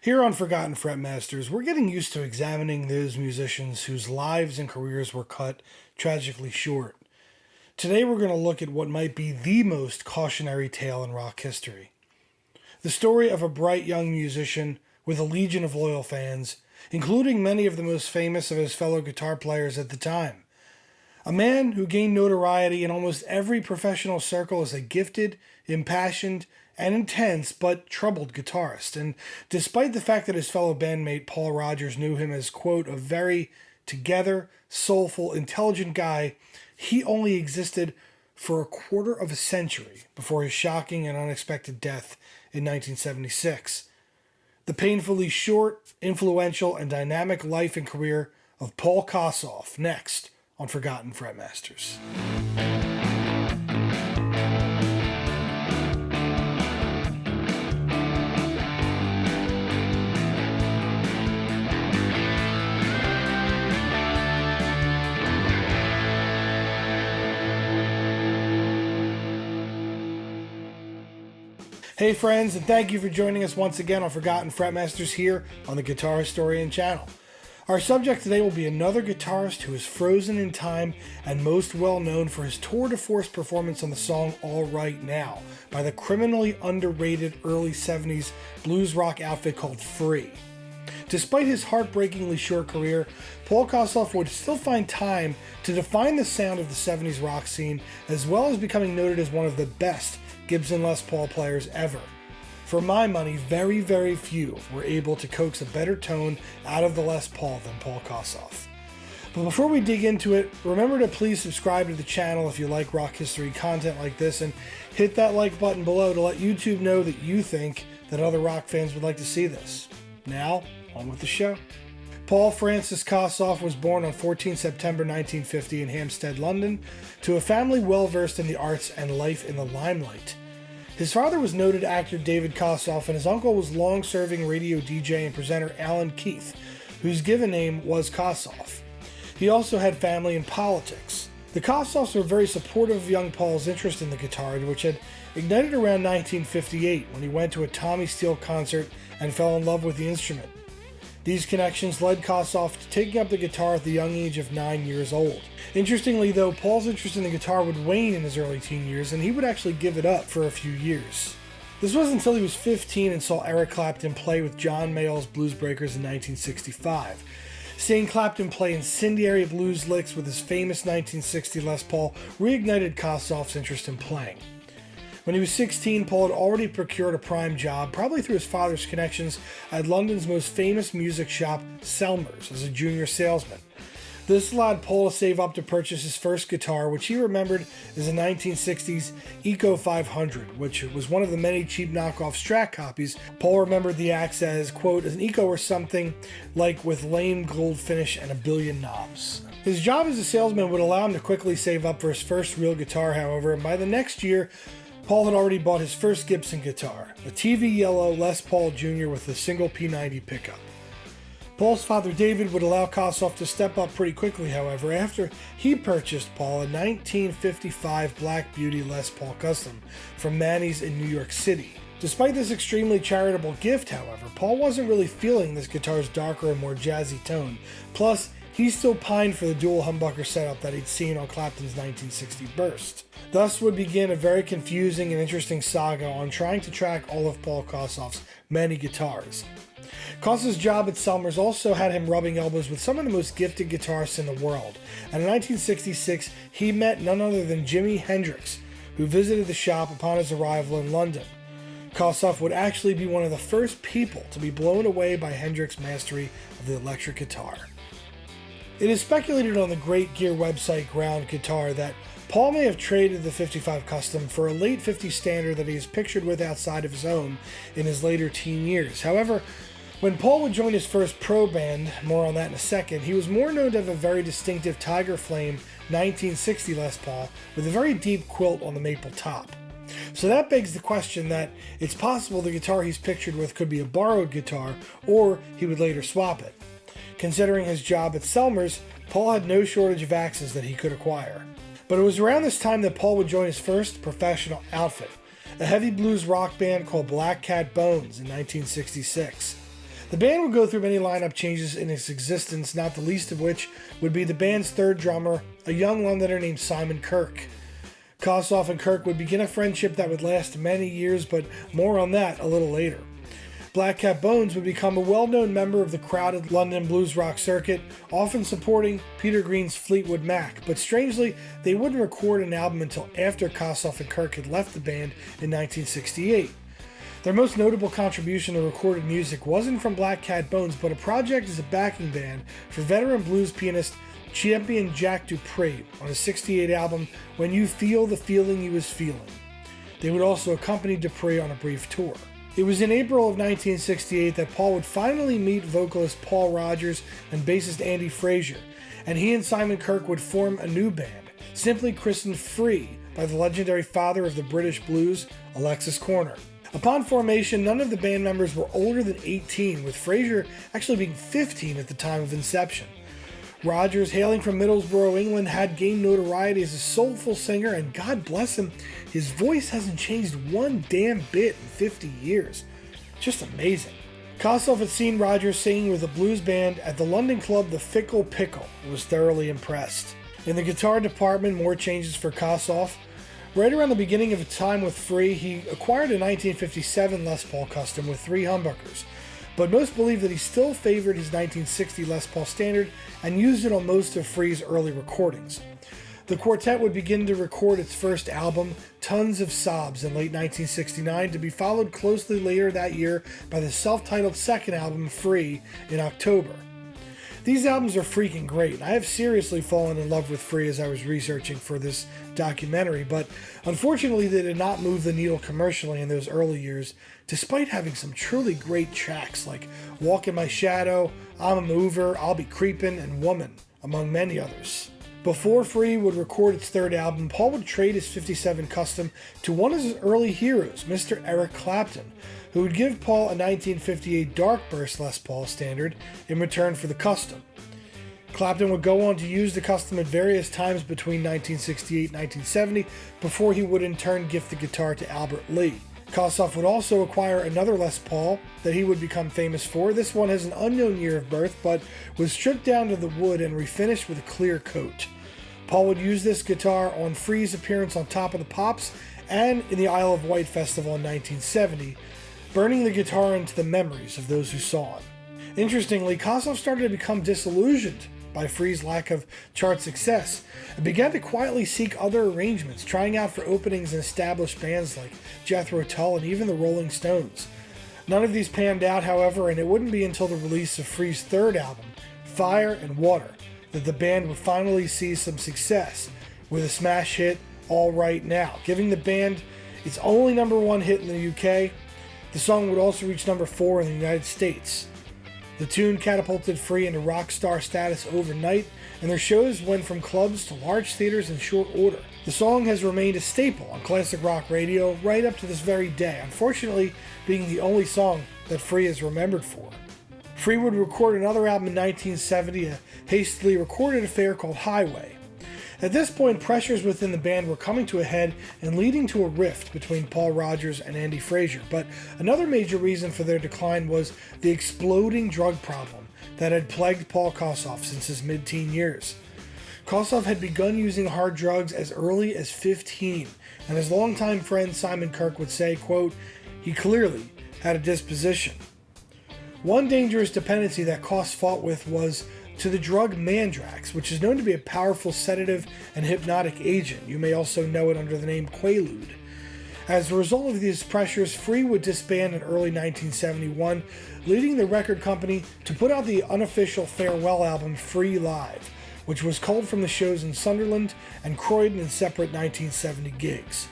Here on Forgotten Fretmasters, we're getting used to examining those musicians whose lives and careers were cut tragically short. Today we're going to look at what might be the most cautionary tale in rock history. The story of a bright young musician with a legion of loyal fans, including many of the most famous of his fellow guitar players at the time. A man who gained notoriety in almost every professional circle as a gifted, impassioned, and intense but troubled guitarist. And despite the fact that his fellow bandmate Paul Rodgers knew him as, quote, a very together, soulful, intelligent guy, he only existed for a quarter of a century before his shocking and unexpected death in 1976. The painfully short, influential, and dynamic life and career of Paul Kossoff, next on Forgotten Fretmasters. Hey friends, and thank you for joining us once again on Forgotten Fretmasters here on the Guitar Historian channel. Our subject today will be another guitarist who is frozen in time and most well known for his tour de force performance on the song All Right Now by the criminally underrated early 70s blues rock outfit called Free. Despite his heartbreakingly short career, Paul Kossoff would still find time to define the sound of the 70s rock scene, as well as becoming noted as one of the best Gibson Les Paul players ever. For my money, very, very few were able to coax a better tone out of the Les Paul than Paul Kossoff. But before we dig into it, remember to please subscribe to the channel if you like rock history content like this, and hit that like button below to let YouTube know that you think that other rock fans would like to see this. Now, on with the show. Paul Francis Kossoff was born on 14 September 1950 in Hampstead, London, to a family well versed in the arts and life in the limelight. His father was noted actor David Kossoff, and his uncle was long-serving radio DJ and presenter Alan Keith, whose given name was Kossoff. He also had family in politics. The Kossoffs were very supportive of young Paul's interest in the guitar, which had ignited around 1958 when he went to a Tommy Steele concert and fell in love with the instrument. These connections led Kossoff to taking up the guitar at the young age of 9 years old. Interestingly though, Paul's interest in the guitar would wane in his early teen years, and he would actually give it up for a few years. This wasn't until he was 15 and saw Eric Clapton play with John Mayall's Blues Breakers in 1965. Seeing Clapton play incendiary blues licks with his famous 1960 Les Paul reignited Kossoff's interest in playing. When he was 16, Paul had already procured a prime job, probably through his father's connections, at London's most famous music shop, Selmer's, as a junior salesman. This allowed Paul to save up to purchase his first guitar, which he remembered as a 1960s Eco 500, which was one of the many cheap knockoff Strat copies. Paul remembered the axe as, quote, an Eco or something like with lame gold finish and a billion knobs. His job as a salesman would allow him to quickly save up for his first real guitar, however, and by the next year, Paul had already bought his first Gibson guitar, a TV yellow Les Paul Jr. with a single P90 pickup. Paul's father David would allow Kossoff to step up pretty quickly, however, after he purchased Paul a 1955 Black Beauty Les Paul Custom from Manny's in New York City. Despite this extremely charitable gift, however, Paul wasn't really feeling this guitar's darker and more jazzy tone. Plus, he still pined for the dual humbucker setup that he'd seen on Clapton's 1960 Burst. Thus would begin a very confusing and interesting saga on trying to track all of Paul Kossoff's many guitars. Kossoff's job at Selmer's also had him rubbing elbows with some of the most gifted guitarists in the world, and in 1966 he met none other than Jimi Hendrix, who visited the shop upon his arrival in London. Kossoff would actually be one of the first people to be blown away by Hendrix's mastery of the electric guitar. It is speculated on the Great Gear website Ground Guitar that Paul may have traded the 55 Custom for a late 50s Standard that he is pictured with outside of his home in his later teen years. However, when Paul would join his first pro band, more on that in a second, he was more known to have a very distinctive Tiger Flame 1960 Les Paul with a very deep quilt on the maple top. So that begs the question that it's possible the guitar he's pictured with could be a borrowed guitar, or he would later swap it. Considering his job at Selmer's, Paul had no shortage of axes that he could acquire. But it was around this time that Paul would join his first professional outfit, a heavy blues rock band called Black Cat Bones in 1966. The band would go through many lineup changes in its existence, not the least of which would be the band's third drummer, a young Londoner named Simon Kirke. Kossoff and Kirke would begin a friendship that would last many years, but more on that a little later. Black Cat Bones would become a well-known member of the crowded London blues rock circuit, often supporting Peter Green's Fleetwood Mac, but strangely, they wouldn't record an album until after Kossoff and Kirke had left the band in 1968. Their most notable contribution to recorded music wasn't from Black Cat Bones, but a project as a backing band for veteran blues pianist Champion Jack Dupree on his '68 album When You Feel the Feeling You Was Feeling. They would also accompany Dupree on a brief tour. It was in April of 1968 that Paul would finally meet vocalist Paul Rodgers and bassist Andy Fraser, and he and Simon Kirke would form a new band, simply christened Free by the legendary father of the British blues, Alexis Corner. Upon formation, none of the band members were older than 18, with Fraser actually being 15 at the time of inception. Rodgers, hailing from Middlesbrough, England, had gained notoriety as a soulful singer, and God bless him, his voice hasn't changed one damn bit in 50 years. Just amazing. Kossoff had seen Rodgers singing with a blues band at the London club The Fickle Pickle and was thoroughly impressed. In the guitar department, more changes for Kossoff. Right around the beginning of his time with Free, he acquired a 1957 Les Paul Custom with 3 humbuckers, but most believe that he still favored his 1960 Les Paul Standard and used it on most of Free's early recordings. The quartet would begin to record its first album, Tons of Sobs, in late 1969, to be followed closely later that year by the self-titled second album, Free, in October. These albums are freaking great. I have seriously fallen in love with Free as I was researching for this documentary, but unfortunately they did not move the needle commercially in those early years, despite having some truly great tracks like Walk in My Shadow, I'm a Mover, I'll Be Creepin', and Woman, among many others. Before Free would record its third album, Paul would trade his '57 Custom to one of his early heroes, Mr. Eric Clapton, who would give Paul a 1958 Dark Burst Les Paul Standard in return for the Custom. Clapton would go on to use the Custom at various times between 1968 and 1970 before he would in turn gift the guitar to Albert Lee. Kossoff would also acquire another Les Paul that he would become famous for. This one has an unknown year of birth, but was stripped down to the wood and refinished with a clear coat. Paul would use this guitar on Free's appearance on Top of the Pops and in the Isle of Wight Festival in 1970, burning the guitar into the memories of those who saw it. Interestingly, Kossoff started to become disillusioned by Free's lack of chart success and began to quietly seek other arrangements, trying out for openings in established bands like Jethro Tull and even the Rolling Stones. None of these panned out, however, and it wouldn't be until the release of Free's third album, Fire and Water, that the band would finally see some success with a smash hit, All Right Now, giving the band its only #1 hit in the UK. The song would also reach #4 in the United States. The tune catapulted Free into rock star status overnight, and their shows went from clubs to large theaters in short order. The song has remained a staple on classic rock radio right up to this very day, unfortunately being the only song that Free is remembered for. Free would record another album in 1970, a hastily recorded affair called Highway. At this point, pressures within the band were coming to a head and leading to a rift between Paul Rodgers and Andy Fraser, but another major reason for their decline was the exploding drug problem that had plagued Paul Kossoff since his mid-teen years. Kossoff had begun using hard drugs as early as 15, and his longtime friend Simon Kirke would say, quote, he clearly had a disposition. One dangerous dependency that Koss fought with was to the drug Mandrax, which is known to be a powerful sedative and hypnotic agent. You may also know it under the name Quaalude. As a result of these pressures, Free would disband in early 1971, leading the record company to put out the unofficial farewell album Free Live, which was culled from the shows in Sunderland and Croydon in separate 1970 gigs.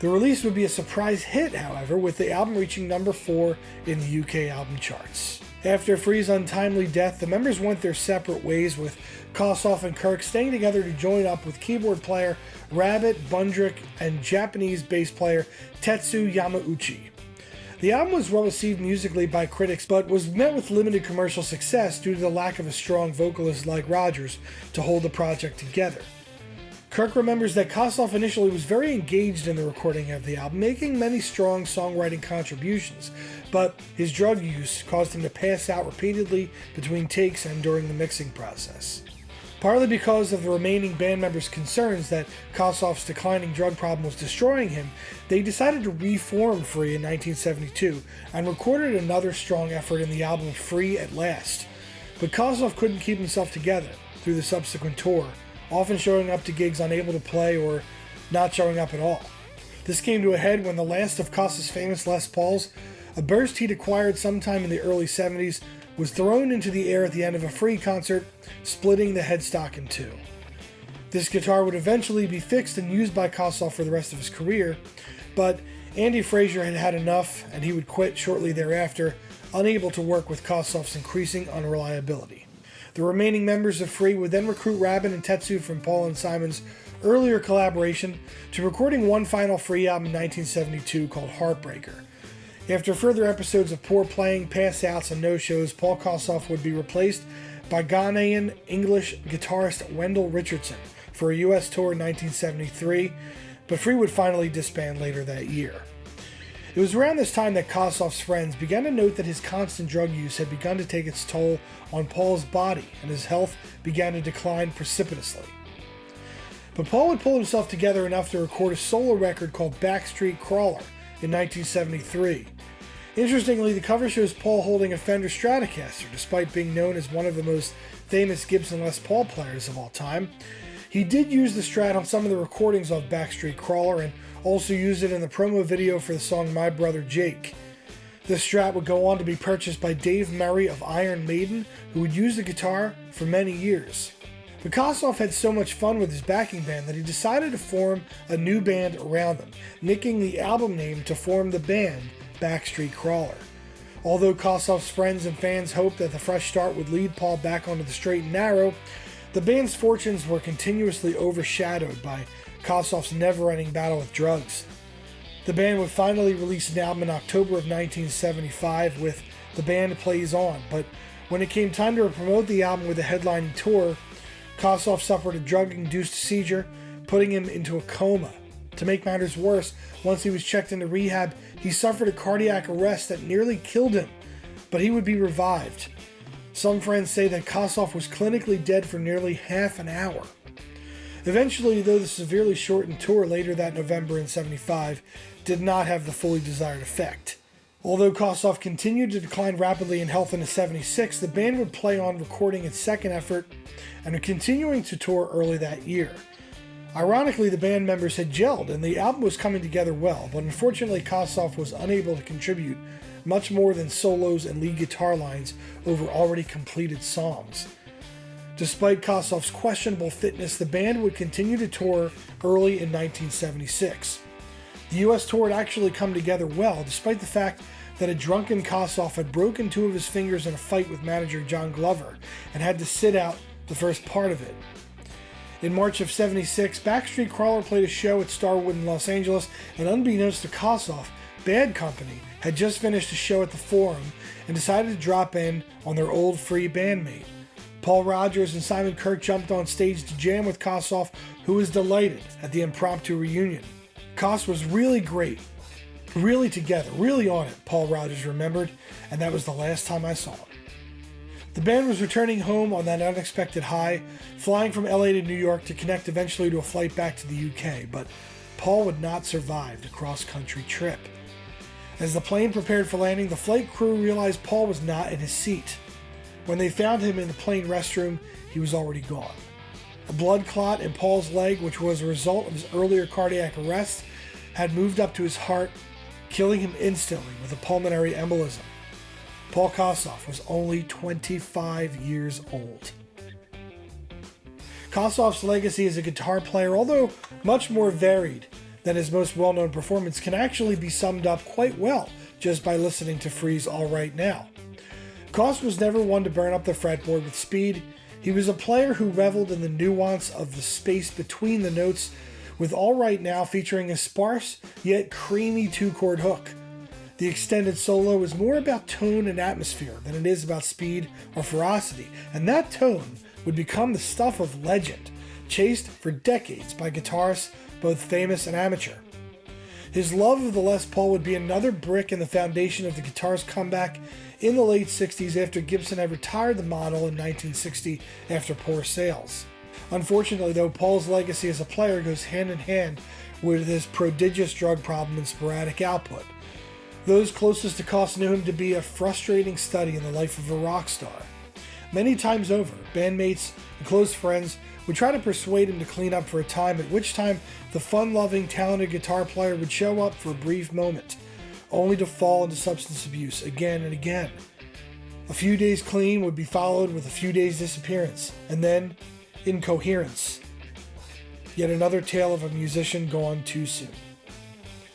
The release would be a surprise hit, however, with the album reaching #4 in the UK album charts. After Free's untimely death, the members went their separate ways, with Kossoff and Kirke staying together to join up with keyboard player Rabbit Bundrick and Japanese bass player Tetsu Yamauchi. The album was well received musically by critics, but was met with limited commercial success due to the lack of a strong vocalist like Rodgers to hold the project together. Kirk remembers that Kossoff initially was very engaged in the recording of the album, making many strong songwriting contributions, but his drug use caused him to pass out repeatedly between takes and during the mixing process. Partly because of the remaining band members' concerns that Kossoff's declining drug problem was destroying him, they decided to reform Free in 1972 and recorded another strong effort in the album Free at Last. But Kossoff couldn't keep himself together through the subsequent tour, often showing up to gigs unable to play or not showing up at all. This came to a head when the last of Kossoff's famous Les Pauls, a burst he'd acquired sometime in the early 70s, was thrown into the air at the end of a Free concert, splitting the headstock in two. This guitar would eventually be fixed and used by Kossoff for the rest of his career, but Andy Fraser had had enough and he would quit shortly thereafter, unable to work with Kossoff's increasing unreliability. The remaining members of Free would then recruit Rabin and Tetsu from Paul and Simon's earlier collaboration to recording one final Free album in 1972 called Heartbreaker. After further episodes of poor playing, pass-outs, and no-shows, Paul Kossoff would be replaced by Ghanaian English guitarist Wendell Richardson for a U.S. tour in 1973, but Free would finally disband later that year. It was around this time that Kossoff's friends began to note that his constant drug use had begun to take its toll on Paul's body, and his health began to decline precipitously. But Paul would pull himself together enough to record a solo record called Backstreet Crawler in 1973. Interestingly, the cover shows Paul holding a Fender Stratocaster, despite being known as one of the most famous Gibson Les Paul players of all time. He did use the Strat on some of the recordings of Backstreet Crawler and also used it in the promo video for the song My Brother Jake. This Strat would go on to be purchased by Dave Murray of Iron Maiden, who would use the guitar for many years. But Kossoff had so much fun with his backing band that he decided to form a new band around them, nicking the album name to form the band Backstreet Crawler. Although Kossoff's friends and fans hoped that the fresh start would lead Paul back onto the straight and narrow, the band's fortunes were continuously overshadowed by Kossoff's never-ending battle with drugs. The band would finally release an album in October of 1975 with The Band Plays On, but when it came time to promote the album with a headlining tour, Kossoff suffered a drug-induced seizure, putting him into a coma. To make matters worse, once he was checked into rehab, he suffered a cardiac arrest that nearly killed him, but he would be revived. Some friends say that Kossoff was clinically dead for nearly half an hour. Eventually, though, the severely shortened tour later that November in '75 did not have the fully desired effect. Although Kossoff continued to decline rapidly in health into '76, the band would play on recording its second effort and are continuing to tour early that year. Ironically, the band members had gelled and the album was coming together well, but unfortunately Kossoff was unable to contribute much more than solos and lead guitar lines over already completed songs. Despite Kossoff's questionable fitness, the band would continue to tour early in 1976. The US tour had actually come together well, despite the fact that a drunken Kossoff had broken two of his fingers in a fight with manager John Glover and had to sit out the first part of it. In March of '76, Backstreet Crawler played a show at Starwood in Los Angeles, and unbeknownst to Kossoff, Bad Company had just finished a show at the Forum and decided to drop in on their old Free bandmate. Paul Rodgers and Simon Kirke jumped on stage to jam with Kossoff, who was delighted at the impromptu reunion. Koss was really great, really together, really on it, Paul Rodgers remembered, and that was the last time I saw him. The band was returning home on that unexpected high, flying from LA to New York to connect eventually to a flight back to the UK, but Paul would not survive the cross-country trip. As the plane prepared for landing, the flight crew realized Paul was not in his seat. When they found him in the plane restroom, he was already gone. A blood clot in Paul's leg, which was a result of his earlier cardiac arrest, had moved up to his heart, killing him instantly with a pulmonary embolism. Paul Kossoff was only 25 years old. Kossoff's legacy as a guitar player, although much more varied than his most well-known performance, can actually be summed up quite well just by listening to Free's All Right Now. Koss was never one to burn up the fretboard with speed. He was a player who reveled in the nuance of the space between the notes, with All Right Now featuring a sparse yet creamy two-chord hook. The extended solo is more about tone and atmosphere than it is about speed or ferocity, and that tone would become the stuff of legend, chased for decades by guitarists both famous and amateur. His love of the Les Paul would be another brick in the foundation of the guitar's comeback in the late 60s after Gibson had retired the model in 1960 after poor sales. Unfortunately, though, Paul's legacy as a player goes hand in hand with his prodigious drug problem and sporadic output. Those closest to Koss knew him to be a frustrating study in the life of a rock star. Many times over, bandmates and close friends would try to persuade him to clean up for a time, at which time the fun-loving, talented guitar player would show up for a brief moment, only to fall into substance abuse again and again. A few days clean would be followed with a few days disappearance, and then incoherence. Yet another tale of a musician gone too soon.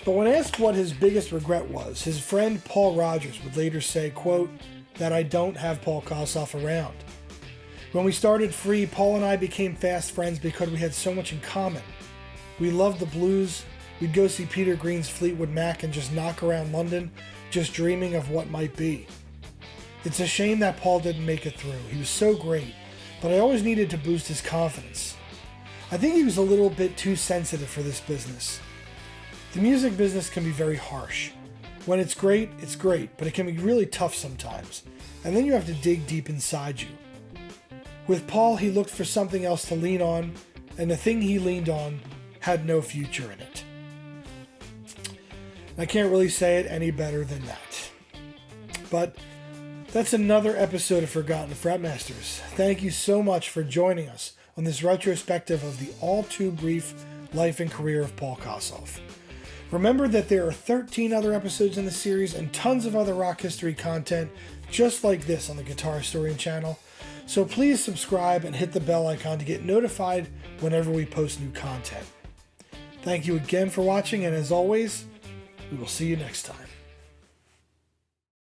But when asked what his biggest regret was, his friend Paul Rodgers would later say, quote, that I don't have Paul Kossoff around. When we started Free, Paul and I became fast friends because we had so much in common. We loved the blues. We'd go see Peter Green's Fleetwood Mac and just knock around London, just dreaming of what might be. It's a shame that Paul didn't make it through. He was so great, but I always needed to boost his confidence. I think he was a little bit too sensitive for this business. The music business can be very harsh. When it's great, but it can be really tough sometimes, and then you have to dig deep inside you. With Paul, he looked for something else to lean on, and the thing he leaned on had no future in it. I can't really say it any better than that. But that's another episode of Forgotten Fretmasters. Thank you so much for joining us on this retrospective of the all-too-brief life and career of Paul Kossoff. Remember that there are 13 other episodes in the series and tons of other rock history content just like this on the Guitar Historian channel, so please subscribe and hit the bell icon to get notified whenever we post new content. Thank you again for watching, and as always, we will see you next time.